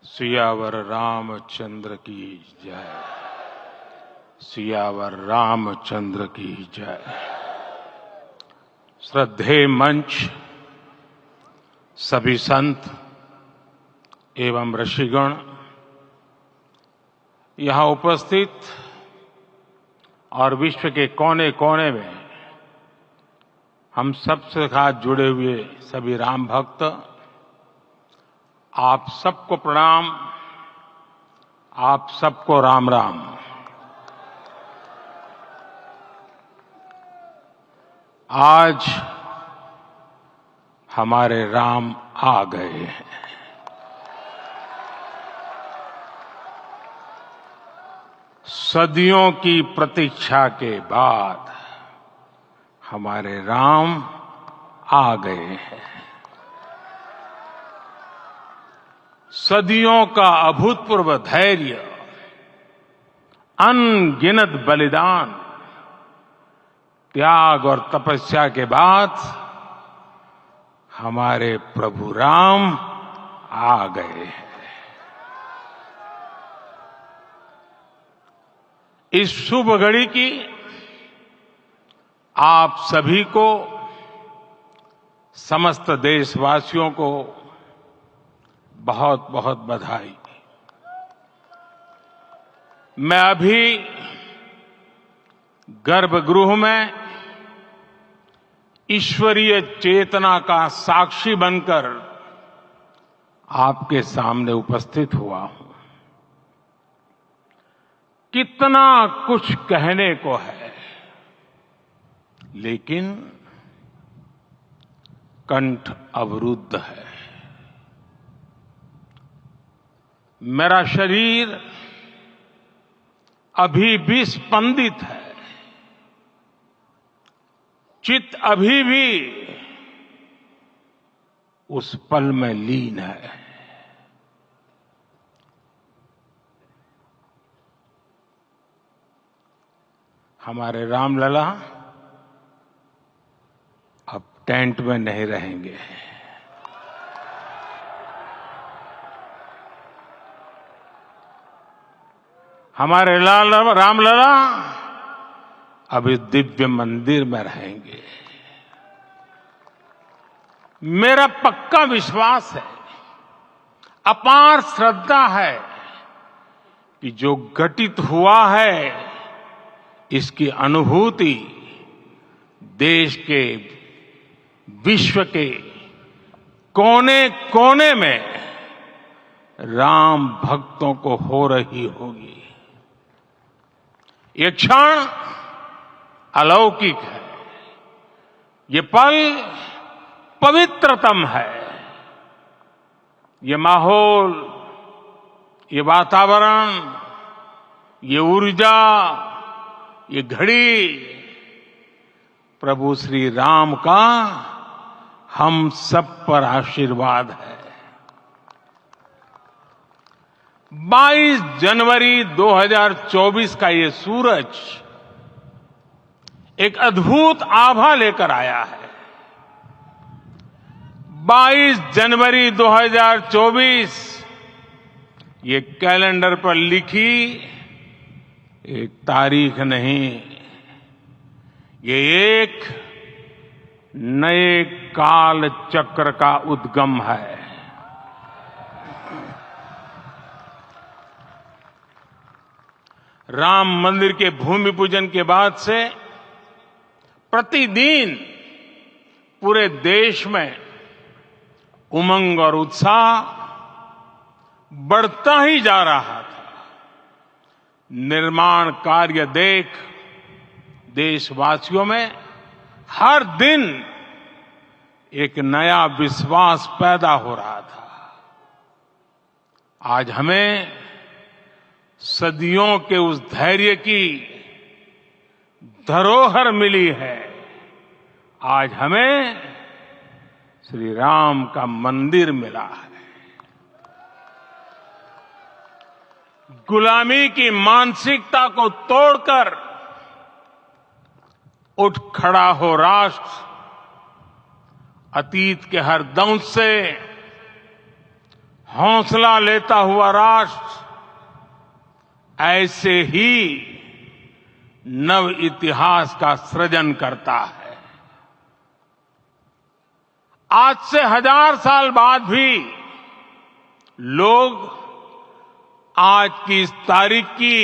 सियावर रामचंद्र की जय। सियावर रामचंद्र की जय। श्रद्धेय मंच, सभी संत एवं ऋषिगण, यहाँ उपस्थित और विश्व के कोने कोने में हम सबसे साथ जुड़े हुए सभी राम भक्त, आप सबको प्रणाम, आप सबको राम राम। आज हमारे राम आ गए हैं। सदियों की प्रतीक्षा के बाद हमारे राम आ गए हैं। सदियों का अभूतपूर्व धैर्य, अनगिनत बलिदान, त्याग और तपस्या के बाद हमारे प्रभु राम आ गए हैं। इस शुभ घड़ी की आप सभी को, समस्त देशवासियों को बहुत बहुत बधाई। मैं अभी गर्भगृह में ईश्वरीय चेतना का साक्षी बनकर आपके सामने उपस्थित हुआ हूं। कितना कुछ कहने को है, लेकिन कंठ अवरुद्ध है। मेरा शरीर अभी भी स्पंदित है, चित्त अभी भी उस पल में लीन है। हमारे रामलला अब टेंट में नहीं रहेंगे। हमारे रामलला अभी दिव्य मंदिर में रहेंगे। मेरा पक्का विश्वास है, अपार श्रद्धा है कि जो घटित हुआ है, इसकी अनुभूति देश के, विश्व के कोने कोने में राम भक्तों को हो रही होगी। ये क्षण अलौकिक है, ये पल पवित्रतम है। ये माहौल, ये वातावरण, ये ऊर्जा, ये घड़ी प्रभु श्री राम का हम सब पर आशीर्वाद है। 22 जनवरी 2024 का ये सूरज एक अद्भुत आभा लेकर आया है। 22 जनवरी 2024 ये कैलेंडर पर लिखी एक तारीख नहीं, ये एक नए काल चक्र का उद्गम है। राम मंदिर के भूमि पूजन के बाद से प्रतिदिन पूरे देश में उमंग और उत्साह बढ़ता ही जा रहा था। निर्माण कार्य देख देशवासियों में हर दिन एक नया विश्वास पैदा हो रहा था। आज हमें सदियों के उस धैर्य की धरोहर मिली है। आज हमें श्री राम का मंदिर मिला है। गुलामी की मानसिकता को तोड़कर उठ खड़ा हो राष्ट्र। अतीत के हर दंश से हौसला लेता हुआ राष्ट्र ऐसे ही नव इतिहास का सृजन करता है। आज से 1000 साल बाद भी लोग आज की इस तारीख की,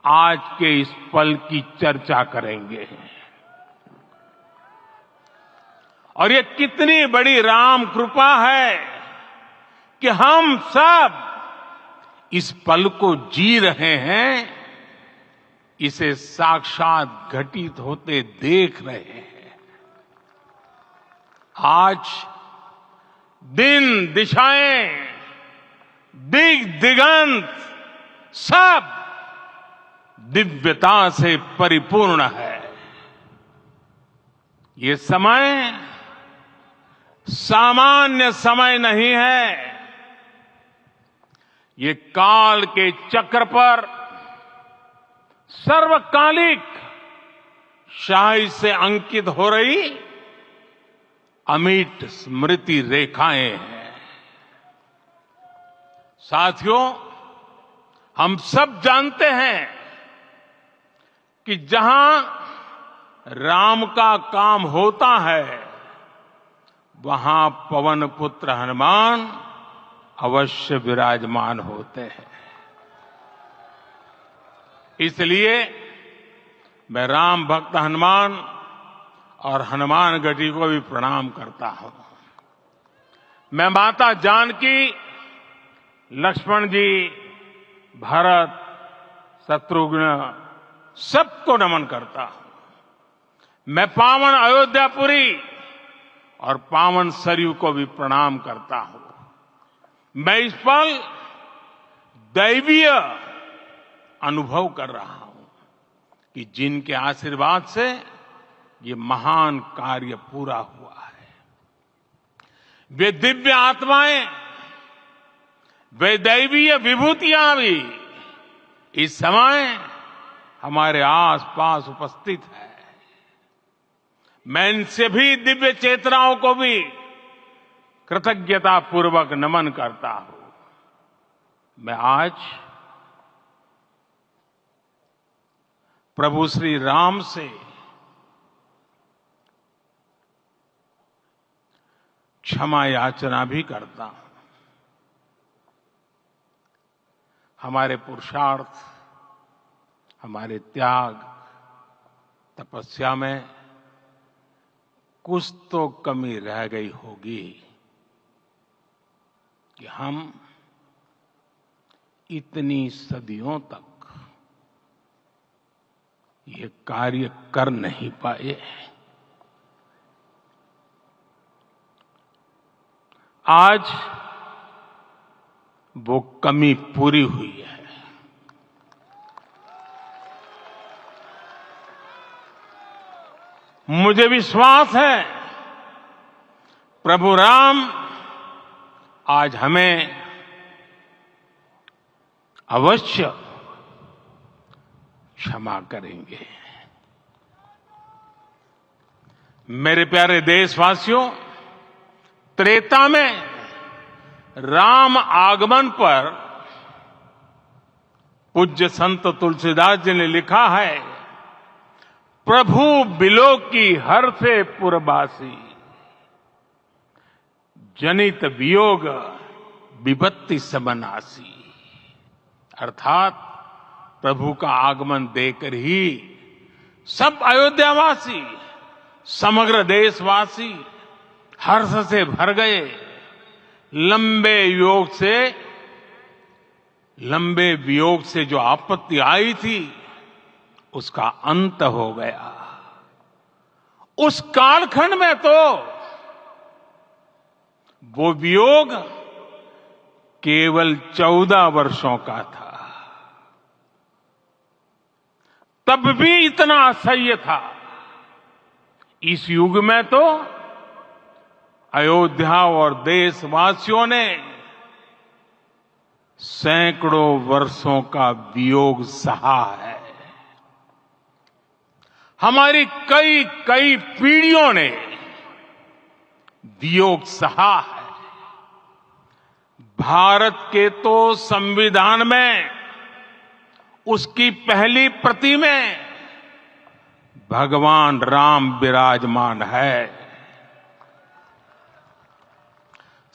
आज के इस पल की चर्चा करेंगे। और ये कितनी बड़ी राम कृपा है कि हम सब इस पल को जी रहे हैं, इसे साक्षात घटित होते देख रहे हैं। आज दिन दिशाएं, दिगंत सब दिव्यता से परिपूर्ण है। ये समय सामान्य समय नहीं है। ये काल के चक्र पर सर्वकालिक शाही से अंकित हो रही अमिट स्मृति रेखाएं हैं। साथियों, हम सब जानते हैं कि जहां राम का काम होता है, वहां पवन पुत्र हनुमान अवश्य विराजमान होते हैं। इसलिए मैं राम भक्त हनुमान और हनुमान गढ़ी को भी प्रणाम करता हूं। मैं माता जानकी, लक्ष्मण जी, भरत, शत्रुघ्न सबको नमन करता हूं। मैं पावन अयोध्यापुरी और पावन सरयू को भी प्रणाम करता हूं। मैं इस पल दैवीय अनुभव कर रहा हूं कि जिनके आशीर्वाद से ये महान कार्य पूरा हुआ है, वे दिव्य आत्माएं, वे दैवीय विभूतियां भी इस समय हमारे आसपास उपस्थित है। मैं इन सभी दिव्य चेतनाओं को भी कृतज्ञता पूर्वक नमन करता हूं। मैं आज प्रभु श्री राम से क्षमा याचना भी करता हूं। हमारे पुरुषार्थ, हमारे त्याग, तपस्या में कुछ तो कमी रह गई होगी कि हम इतनी सदियों तक ये कार्य कर नहीं पाए। आज वो कमी पूरी हुई है। मुझे विश्वास है प्रभु राम आज हमें अवश्य क्षमा करेंगे। मेरे प्यारे देशवासियों, त्रेता में राम आगमन पर पूज्य संत तुलसीदास जी ने लिखा है, प्रभु बिलोकी हर से पुरबासी, जनित वियोग विपत्ति सबनासी। अर्थात प्रभु का आगमन देकर ही सब अयोध्यावासी, समग्र देशवासी हर्ष से भर गए। लंबे वियोग से जो आपत्ति आई थी, उसका अंत हो गया। उस कालखंड में तो वो वियोग केवल 14 वर्षों का था, तब भी इतना असह्य था। इस युग में तो अयोध्या और देशवासियों ने सैकड़ों वर्षों का वियोग सहा है। हमारी कई कई पीढ़ियों ने वियोग सहा है। भारत के तो संविधान में उसकी पहली प्रति में भगवान राम विराजमान है।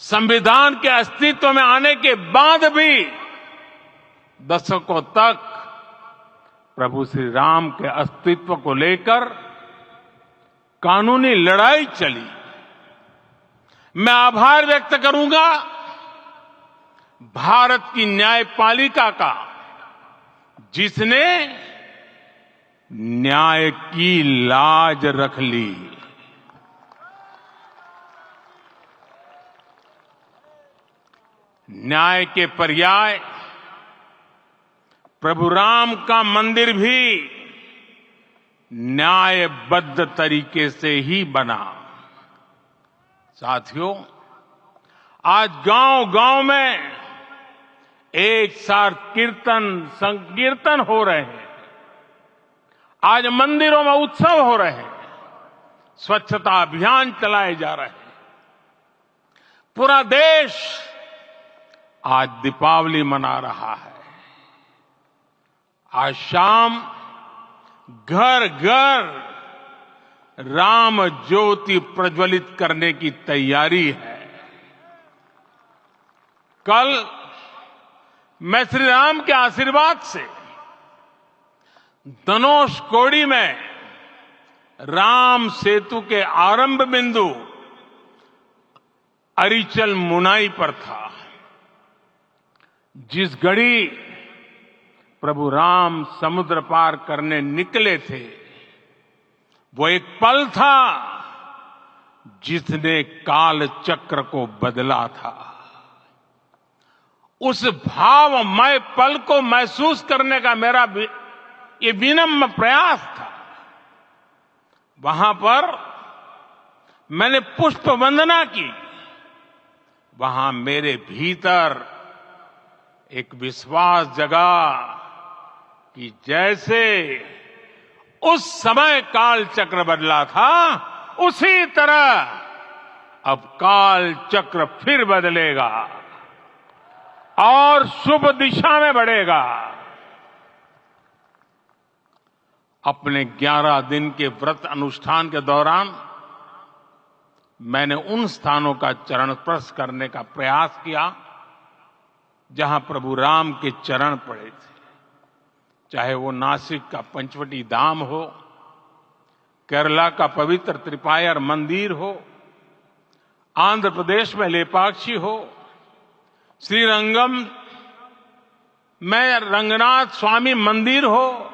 संविधान के अस्तित्व में आने के बाद भी दशकों तक प्रभु श्री राम के अस्तित्व को लेकर कानूनी लड़ाई चली। मैं आभार व्यक्त करूंगा भारत की न्यायपालिका का, जिसने न्याय की लाज रख ली। न्याय के पर्याय प्रभु राम का मंदिर भी न्यायबद्ध तरीके से ही बना। साथियों, आज गांव-गांव में एक साथ कीर्तन संकीर्तन हो रहे हैं। आज मंदिरों में उत्सव हो रहे हैं, स्वच्छता अभियान चलाए जा रहे हैं। पूरा देश आज दीपावली मना रहा है। आज शाम घर घर राम ज्योति प्रज्वलित करने की तैयारी है। कल मैं श्री राम के आशीर्वाद से धनुषकोडी में राम सेतु के आरंभ बिंदु अरिचल मुनाई पर था। जिस घड़ी प्रभु राम समुद्र पार करने निकले थे, वो एक पल था जिसने काल चक्र को बदला था। उस भावमय पल को महसूस करने का मेरा ये विनम्र प्रयास था। वहां पर मैंने पुष्प वंदना की। वहां मेरे भीतर एक विश्वास जगा कि जैसे उस समय काल चक्र बदला था, उसी तरह अब काल चक्र फिर बदलेगा और शुभ दिशा में बढ़ेगा। अपने 11 दिन के व्रत अनुष्ठान के दौरान मैंने उन स्थानों का चरण स्पर्श करने का प्रयास किया जहां प्रभु राम के चरण पड़े थे। चाहे वो नासिक का पंचवटी धाम हो, केरला का पवित्र त्रिपायर मंदिर हो, आंध्र प्रदेश में लेपाक्षी हो, श्रीरंगम में रंगनाथ स्वामी मंदिर हो,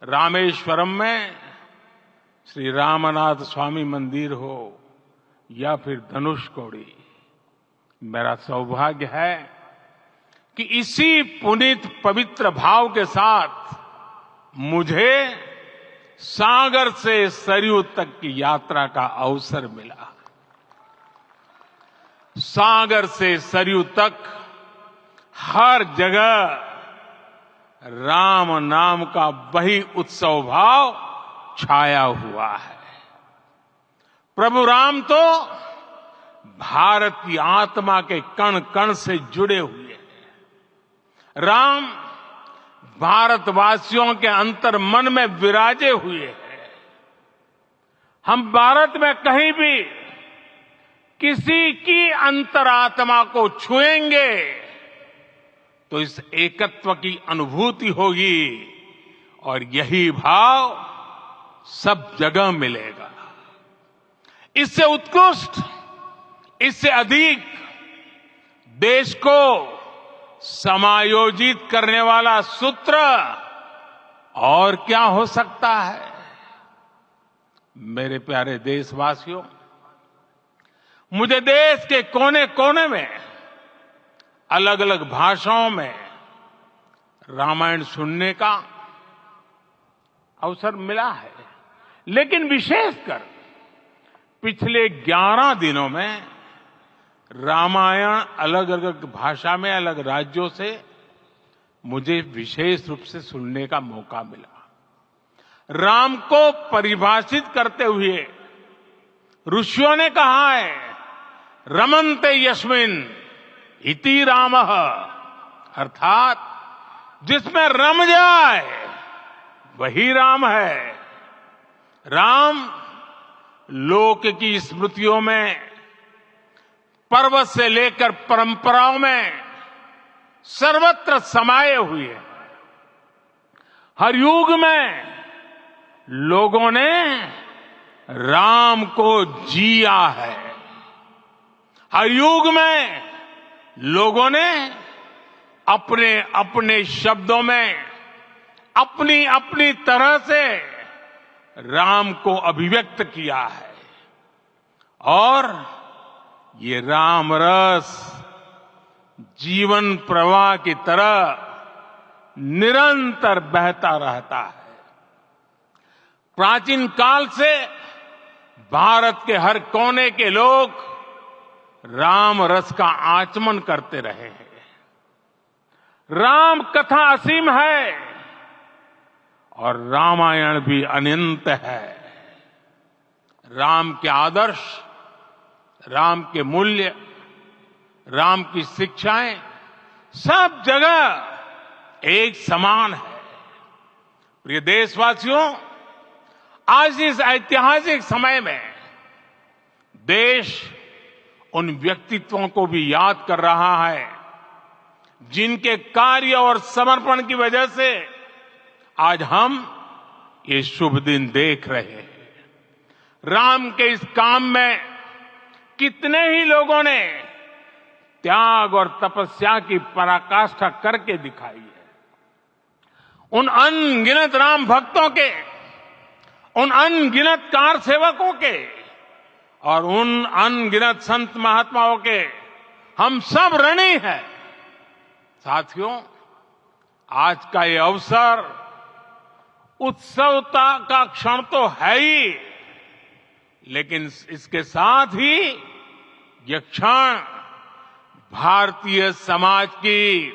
रामेश्वरम में श्री रामनाथ स्वामी मंदिर हो, या फिर धनुषकोडी। मेरा सौभाग्य है कि इसी पुनीत पवित्र भाव के साथ मुझे सागर से सरयू तक की यात्रा का अवसर मिला। सागर से सरयू तक हर जगह राम नाम का वही उत्सव भाव छाया हुआ है। प्रभु राम तो भारत की आत्मा के कण कण से जुड़े हुए हैं। राम भारतवासियों के अंतर मन में विराजे हुए हैं। हम भारत में कहीं भी किसी की अंतरात्मा को छुएंगे तो इस एकत्व की अनुभूति होगी, और यही भाव सब जगह मिलेगा। इससे उत्कृष्ट, इससे अधिक देश को समायोजित करने वाला सूत्र और क्या हो सकता है। मेरे प्यारे देशवासियों, मुझे देश के कोने कोने में अलग अलग भाषाओं में रामायण सुनने का अवसर मिला है, लेकिन विशेषकर पिछले 11 दिनों में रामायण अलग अलग भाषा में अलग राज्यों से मुझे विशेष रूप से सुनने का मौका मिला। राम को परिभाषित करते हुए ऋषियों ने कहा है, रमन्ते यस्मिन् इति रामः, अर्थात जिसमें रम जाए वही राम है। राम लोक की स्मृतियों में, पर्वत से लेकर परंपराओं में सर्वत्र समाये हुए हैं। हर युग में लोगों ने राम को जिया है। हर युग में लोगों ने अपने अपने शब्दों में अपनी अपनी तरह से राम को अभिव्यक्त किया है। और ये राम रस जीवन प्रवाह की तरह निरंतर बहता रहता है। प्राचीन काल से भारत के हर कोने के लोग राम रस का आचमन करते रहे हैं। राम कथा असीम है और रामायण भी अनंत है। राम के आदर्श, राम के मूल्य, राम की शिक्षाएं सब जगह एक समान है। प्रिय देशवासियों, आज इस ऐतिहासिक समय में देश उन व्यक्तित्वों को भी याद कर रहा है जिनके कार्य और समर्पण की वजह से आज हम ये शुभ दिन देख रहे हैं। राम के इस काम में कितने ही लोगों ने त्याग और तपस्या की पराकाष्ठा करके दिखाई है। उन अनगिनत राम भक्तों के, उन अनगिनत कार सेवकों के और उन अनगिनत संत महात्माओं के हम सब ऋणी हैं। साथियों, आज का ये अवसर उत्सवता का क्षण तो है ही, लेकिन इसके साथ ही यह क्षण भारतीय समाज की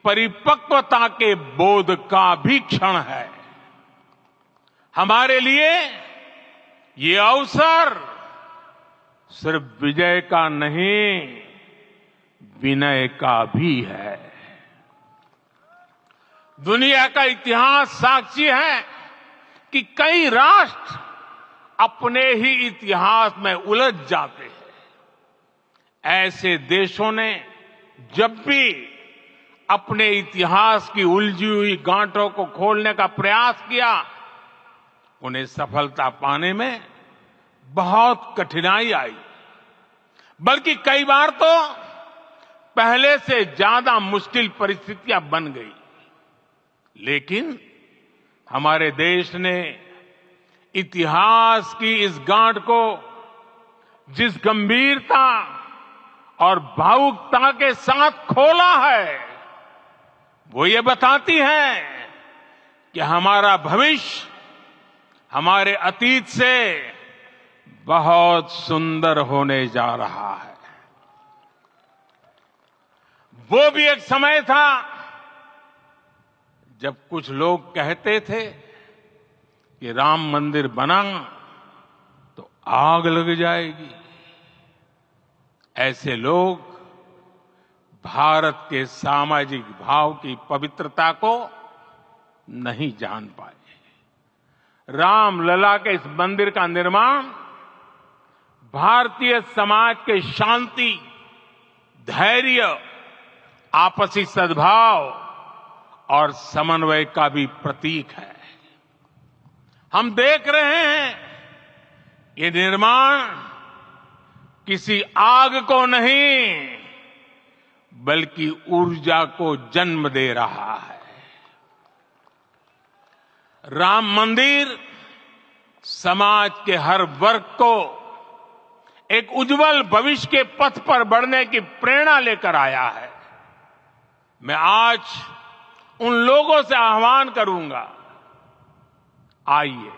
परिपक्वता के बोध का भी क्षण है। हमारे लिए ये अवसर सिर्फ विजय का नहीं, विनय का भी है। दुनिया का इतिहास साक्षी है कि कई राष्ट्र अपने ही इतिहास में उलझ जाते हैं। ऐसे देशों ने जब भी अपने इतिहास की उलझी हुई गांठों को खोलने का प्रयास किया, उन्हें सफलता पाने में बहुत कठिनाई आई, बल्कि कई बार तो पहले से ज्यादा मुश्किल परिस्थितियां बन गई। लेकिन हमारे देश ने इतिहास की इस गांठ को जिस गंभीरता और भावुकता के साथ खोला है, वो ये बताती है कि हमारा भविष्य हमारे अतीत से बहुत सुंदर होने जा रहा है। वो भी एक समय था जब कुछ लोग कहते थे कि राम मंदिर बना तो आग लग जाएगी। ऐसे लोग भारत के सामाजिक भाव की पवित्रता को नहीं जान पाए। रामलला के इस मंदिर का निर्माण भारतीय समाज के शांति, धैर्य, आपसी सद्भाव और समन्वय का भी प्रतीक है। हम देख रहे हैं ये निर्माण किसी आग को नहीं, बल्कि ऊर्जा को जन्म दे रहा है। राम मंदिर समाज के हर वर्ग को एक उज्जवल भविष्य के पथ पर बढ़ने की प्रेरणा लेकर आया है। मैं आज उन लोगों से आह्वान करूंगा, आइए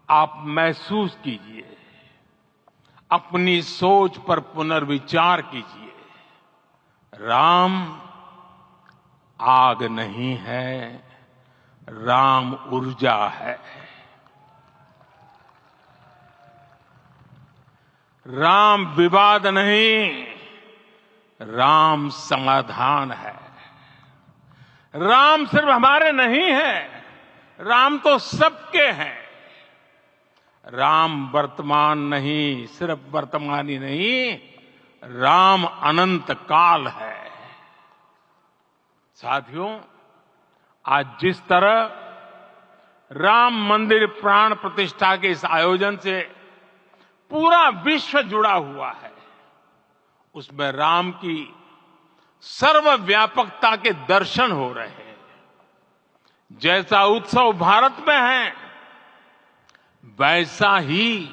आप महसूस कीजिए, अपनी सोच पर पुनर्विचार कीजिए। राम आग नहीं है, राम ऊर्जा है। राम विवाद नहीं, राम समाधान है। राम सिर्फ हमारे नहीं है, राम तो सबके हैं। राम वर्तमान नहीं, सिर्फ वर्तमान ही नहीं, राम अनंत काल है। साथियों, आज जिस तरह राम मंदिर प्राण प्रतिष्ठा के इस आयोजन से पूरा विश्व जुड़ा हुआ है, उसमें राम की सर्वव्यापकता के दर्शन हो रहे हैं। जैसा उत्सव भारत में है, वैसा ही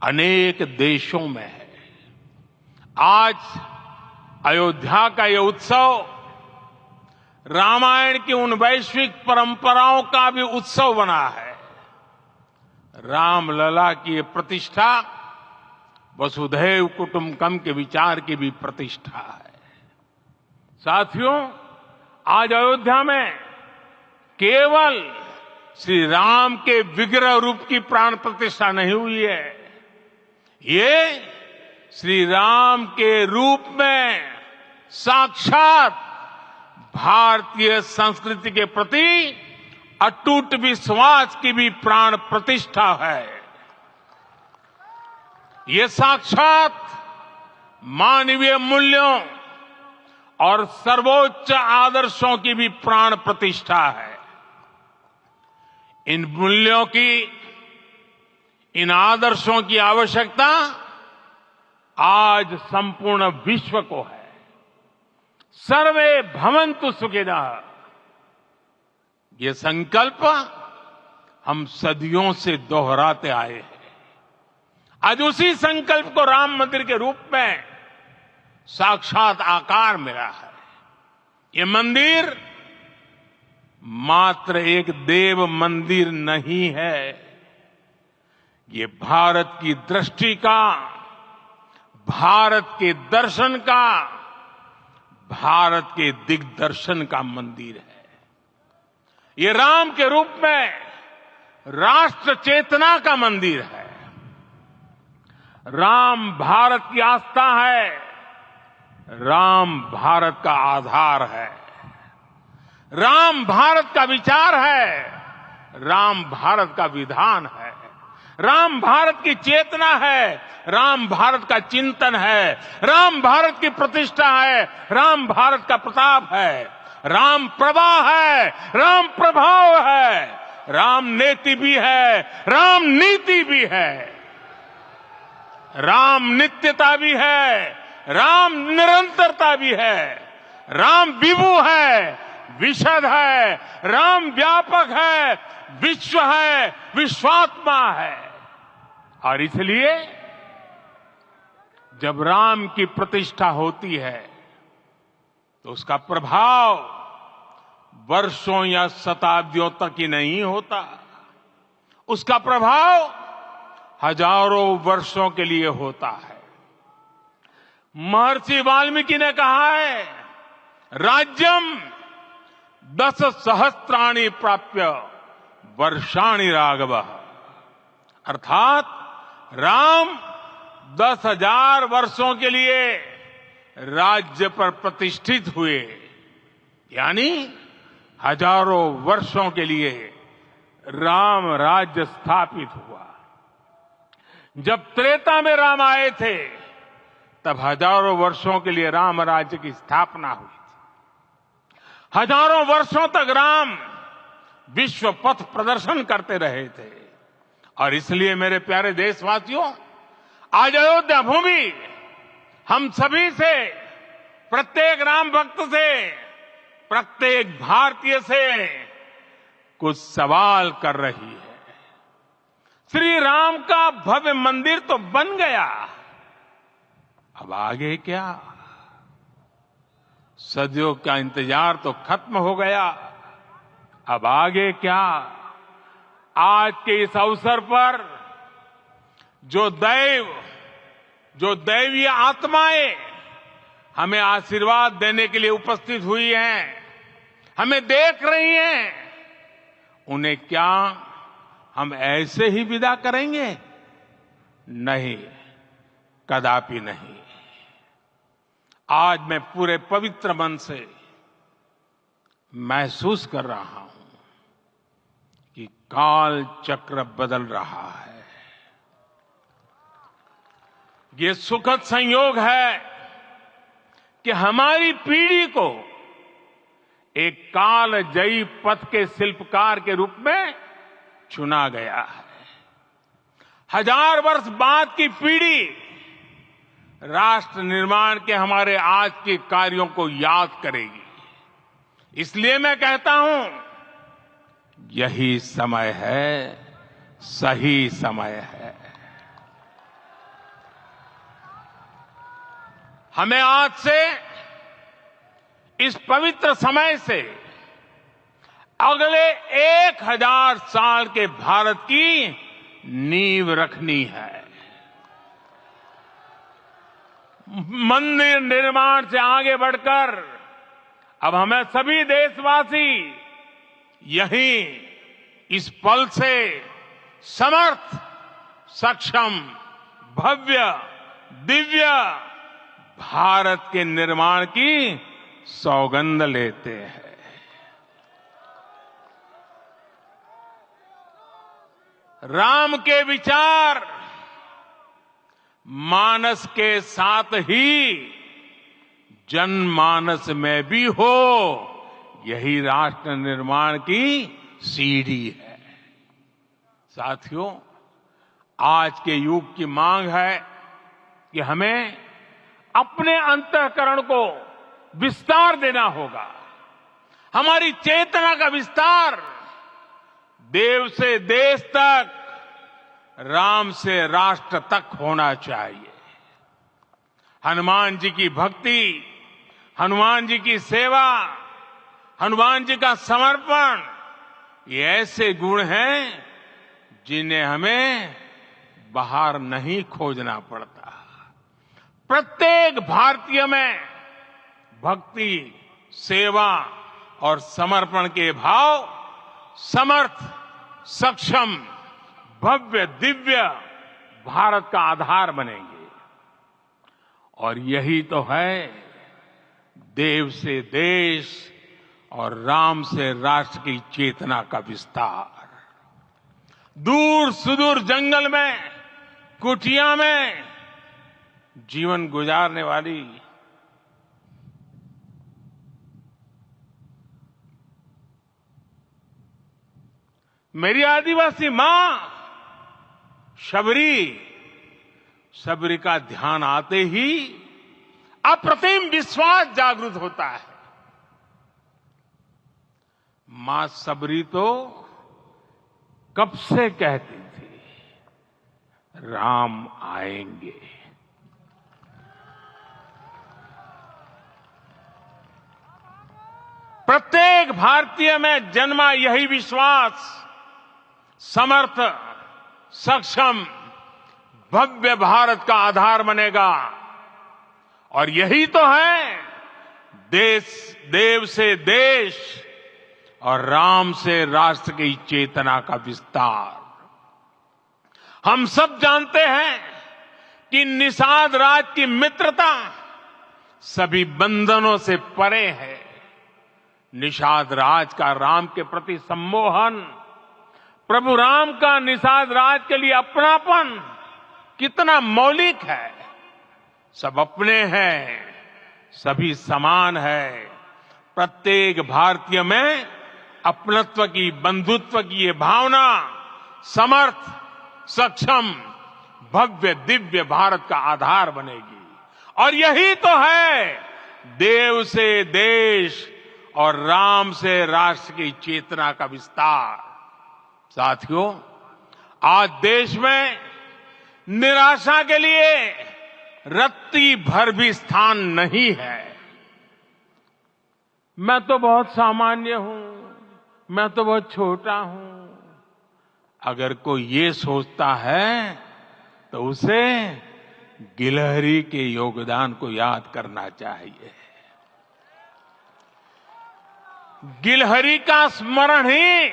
अनेक देशों में है। आज अयोध्या का यह उत्सव रामायण की उन वैश्विक परंपराओं का भी उत्सव बना है। रामलला की ये प्रतिष्ठा वसुधैव कुटुंबकम के विचार की भी प्रतिष्ठा है। साथियों, आज अयोध्या में केवल श्री राम के विग्रह रूप की प्राण प्रतिष्ठा नहीं हुई है, ये श्री राम के रूप में साक्षात भारतीय संस्कृति के प्रति अटूट विश्वास की भी प्राण प्रतिष्ठा है। ये साक्षात मानवीय मूल्यों और सर्वोच्च आदर्शों की भी प्राण प्रतिष्ठा है। इन मूल्यों की, इन आदर्शों की आवश्यकता आज संपूर्ण विश्व को है। सर्वे भवन्तु सुखिनः, ये संकल्प हम सदियों से दोहराते आए हैं। आज उसी संकल्प को राम मंदिर के रूप में साक्षात आकार मिला है। ये मंदिर मात्र एक देव मंदिर नहीं है, ये भारत की दृष्टि का, भारत के दर्शन का, भारत के दिग्दर्शन का मंदिर है। ये राम के रूप में राष्ट्र चेतना का मंदिर है। राम भारत की आस्था है, राम भारत का आधार है, राम भारत का विचार है, राम भारत का विधान है, राम भारत की चेतना है, राम भारत का चिंतन है, राम भारत की प्रतिष्ठा है, राम भारत का प्रताप है, राम प्रवाह है, राम प्रभाव है, राम नेति भी है, राम नीति भी है, राम नित्यता भी है, राम निरंतरता भी है, राम विभु है, विशद है, राम व्यापक है, विश्व है, विश्वात्मा है। और इसलिए जब राम की प्रतिष्ठा होती है तो उसका प्रभाव वर्षों या शताब्दियों तक ही नहीं होता, उसका प्रभाव हजारों वर्षों के लिए होता है। महर्षि वाल्मीकि ने कहा है, राज्यम 10 सहस्त्राणि प्राप्य वर्षाणि राघव, अर्थात राम 10,000 वर्षों के लिए राज्य पर प्रतिष्ठित हुए, यानी हजारों वर्षों के लिए राम राज्य स्थापित हुआ। जब त्रेता में राम आए थे तब हजारों वर्षों के लिए राम राज्य की स्थापना हुई थी। हजारों वर्षों तक राम विश्व पथ प्रदर्शन करते रहे थे। और इसलिए मेरे प्यारे देशवासियों, आज अयोध्या भूमि हम सभी से, प्रत्येक राम भक्त से, प्रत्येक भारतीय से कुछ सवाल कर रही है। श्री राम का भव्य मंदिर तो बन गया, अब आगे क्या? सदियों का इंतजार तो खत्म हो गया, अब आगे क्या? आज के इस अवसर पर जो दैवीय आत्माएं हमें आशीर्वाद देने के लिए उपस्थित हुई हैं, हमें देख रही हैं, उन्हें क्या हम ऐसे ही विदा करेंगे? नहीं, कदापि नहीं। आज मैं पूरे पवित्र मन से महसूस कर रहा हूं कि काल चक्र बदल रहा है। ये सुखद संयोग है कि हमारी पीढ़ी को एक कालजयी पथ के शिल्पकार के रूप में चुना गया है। 1000 वर्ष बाद की पीढ़ी राष्ट्र निर्माण के हमारे आज के कार्यों को याद करेगी। इसलिए मैं कहता हूं, यही समय है, सही समय है। हमें आज से, इस पवित्र समय से अगले 1000 साल के भारत की नींव रखनी है। मंदिर निर्माण से आगे बढ़कर अब हमें सभी देशवासी यही इस पल से समर्थ, सक्षम, भव्य, दिव्य भारत के निर्माण की सौगंध लेते हैं। राम के विचार मानस के साथ ही जनमानस में भी हो, यही राष्ट्र निर्माण की सीढ़ी है। साथियों, आज के युग की मांग है कि हमें अपने अंतःकरण को विस्तार देना होगा। हमारी चेतना का विस्तार देव से देश तक, राम से राष्ट्र तक होना चाहिए। हनुमान जी की भक्ति, हनुमान जी की सेवा, हनुमान जी का समर्पण, ये ऐसे गुण हैं जिन्हें हमें बाहर नहीं खोजना पड़ता। प्रत्येक भारतीय में भक्ति, सेवा और समर्पण के भाव समर्थ, सक्षम, भव्य, दिव्य भारत का आधार बनेंगे। और यही तो है देव से देश और राम से राष्ट्र की चेतना का विस्तार। दूर सुदूर जंगल में, कुटिया में जीवन गुजारने वाली मेरी आदिवासी मां शबरी का ध्यान आते ही अप्रतिम विश्वास जागृत होता है। मां शबरी तो कब से कहती थी, राम आएंगे। प्रत्येक भारतीय में जन्मा यही विश्वास समर्थ, सक्षम, भव्य भारत का आधार बनेगा। और यही तो है देव से देश और राम से राष्ट्र की चेतना का विस्तार। हम सब जानते हैं कि निषाद राज की मित्रता सभी बंधनों से परे है। निषाद राज का राम के प्रति सम्मोहन, प्रभु राम का निषाद राज के लिए अपनापन कितना मौलिक है। सब अपने हैं, सभी समान है। प्रत्येक भारतीय में अपनत्व की, बंधुत्व की ये भावना समर्थ, सक्षम, भव्य, दिव्य भारत का आधार बनेगी। और यही तो है देव से देश और राम से राष्ट्र की चेतना का विस्तार। साथियों, आज देश में निराशा के लिए रत्ती भर भी स्थान नहीं है। मैं तो बहुत सामान्य हूं, मैं तो बहुत छोटा हूं। अगर कोई ये सोचता है तो उसे गिलहरी के योगदान को याद करना चाहिए। गिलहरी का स्मरण ही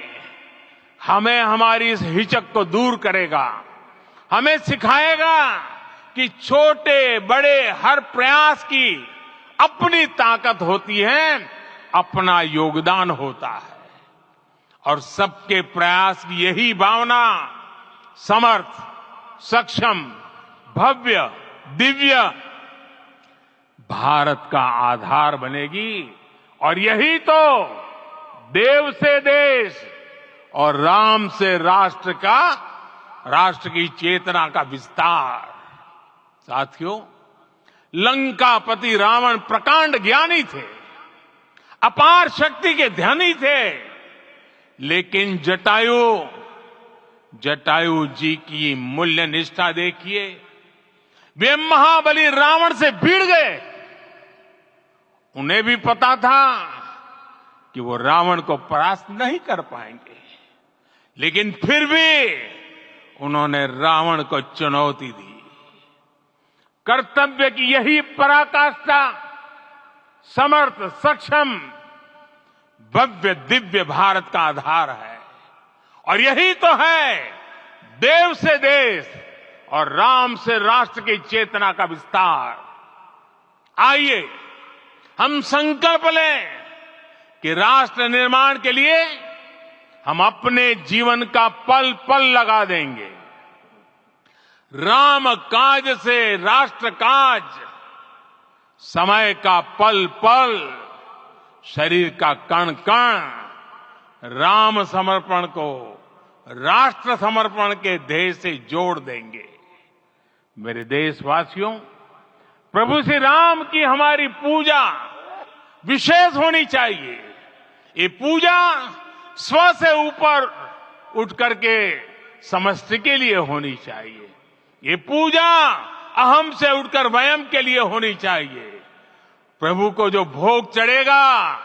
हमें हमारी इस हिचक को दूर करेगा, हमें सिखाएगा कि छोटे बड़े हर प्रयास की अपनी ताकत होती है, अपना योगदान होता है। और सबके प्रयास की यही भावना समर्थ, सक्षम, भव्य, दिव्य भारत का आधार बनेगी। और यही तो देव से देश और राम से राष्ट्र की चेतना का विस्तार। साथियों, लंकापति रावण प्रकांड ज्ञानी थे, अपार शक्ति के धनी थे, लेकिन जटायु जी की मूल्य निष्ठा देखिए। वे महाबली रावण से भिड़ गए। उन्हें भी पता था कि वो रावण को परास्त नहीं कर पाएंगे, लेकिन फिर भी उन्होंने रावण को चुनौती दी। कर्तव्य की यही पराकाष्ठा समर्थ, सक्षम, भव्य, दिव्य भारत का आधार है। और यही तो है देव से देश और राम से राष्ट्र की चेतना का विस्तार। आइए हम संकल्प लें कि राष्ट्र निर्माण के लिए हम अपने जीवन का पल पल लगा देंगे। राम काज से राष्ट्र काज, समय का पल पल, शरीर का कण कण राम समर्पण को राष्ट्र समर्पण के ध्येय से जोड़ देंगे। मेरे देशवासियों, प्रभु श्री राम की हमारी पूजा विशेष होनी चाहिए। ये पूजा स्व से ऊपर उठ करके समष्टि के लिए होनी चाहिए। ये पूजा अहम से उठकर वयम के लिए होनी चाहिए। प्रभु को जो भोग चढ़ेगा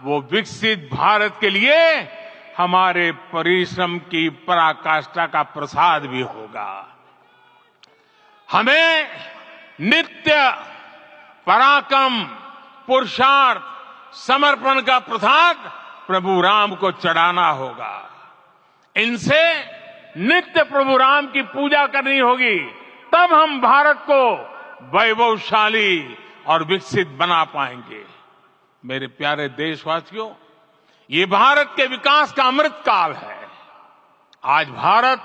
वो विकसित भारत के लिए हमारे परिश्रम की पराकाष्ठा का प्रसाद भी होगा। हमें नित्य पराक्रम, पुरुषार्थ, समर्पण का प्रसाद प्रभु राम को चढ़ाना होगा। इनसे नित्य प्रभु राम की पूजा करनी होगी, तब हम भारत को वैभवशाली और विकसित बना पाएंगे। मेरे प्यारे देशवासियों, ये भारत के विकास का अमृत काल है। आज भारत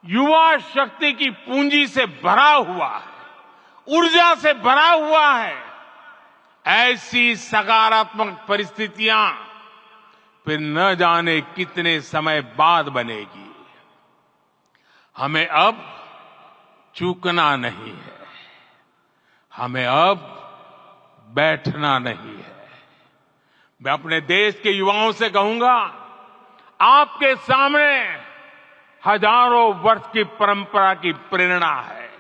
युवा शक्ति की पूंजी से भरा हुआ है, ऊर्जा से भरा हुआ है। ऐसी सकारात्मक परिस्थितियां फिर न जाने कितने समय बाद बनेगी। हमें अब चूकना नहीं है, हमें अब बैठना नहीं है। मैं अपने देश के युवाओं से कहूंगा, आपके सामने हजारों वर्ष की परंपरा की प्रेरणा है।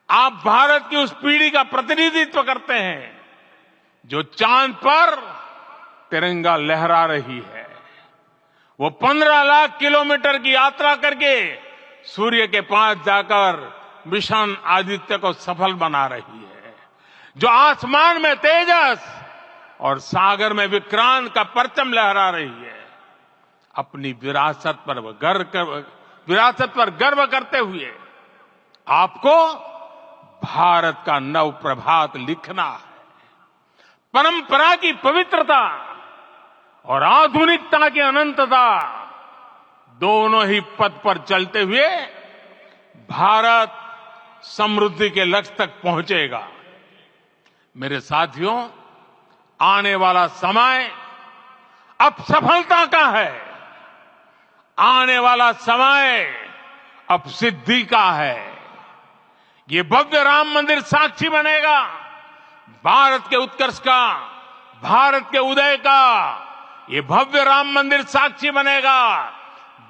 आप भारत की उस पीढ़ी का प्रतिनिधित्व करते हैं जो चांद पर तिरंगा लहरा रही है। वो 15 लाख किलोमीटर की यात्रा करके सूर्य के पास जाकर मिशन आदित्य को सफल बना रही है। जो आसमान में तेजस और सागर में विक्रांत का परचम लहरा रही है। अपनी विरासत पर गर्व करते हुए आपको भारत का नव प्रभात लिखना है। परंपरा की पवित्रता और आधुनिकता की अनंतता दोनों ही पथ पर चलते हुए भारत समृद्धि के लक्ष्य तक पहुंचेगा। मेरे साथियों, आने वाला समय अब सफलता का है। आने वाला समय अब सिद्धि का है। ये भव्य राम मंदिर साक्षी बनेगा भारत के उत्कर्ष का, भारत के उदय का। ये भव्य राम मंदिर साक्षी बनेगा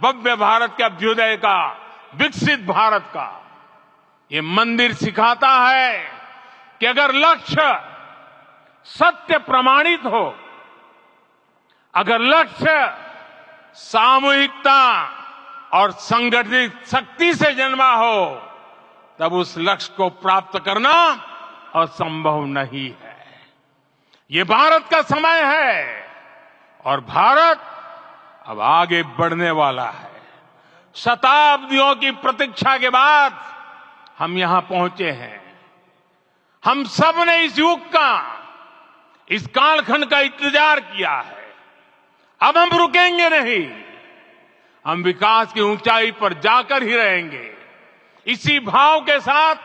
भव्य भारत के अभ्युदय का, विकसित भारत का। ये मंदिर सिखाता है कि अगर लक्ष्य सत्य प्रमाणित हो, अगर लक्ष्य सामूहिकता और संगठित शक्ति से जन्मा हो, तब उस लक्ष्य को प्राप्त करना असंभव नहीं है। ये भारत का समय है और भारत अब आगे बढ़ने वाला है। शताब्दियों की प्रतीक्षा के बाद हम यहां पहुंचे हैं। हम सब ने इस युग का, इस कालखंड का इंतजार किया है। अब हम रुकेंगे नहीं, हम विकास की ऊंचाई पर जाकर ही रहेंगे। इसी भाव के साथ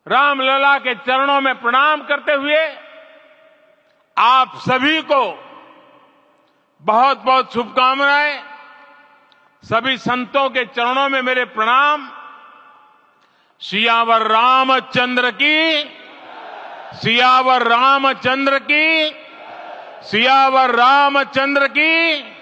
रामलला के चरणों में प्रणाम करते हुए आप सभी को बहुत बहुत शुभकामनाएं। सभी संतों के चरणों में मेरे प्रणाम। सियावर रामचंद्र की, सियावर रामचंद्र की, सियावर रामचंद्र की।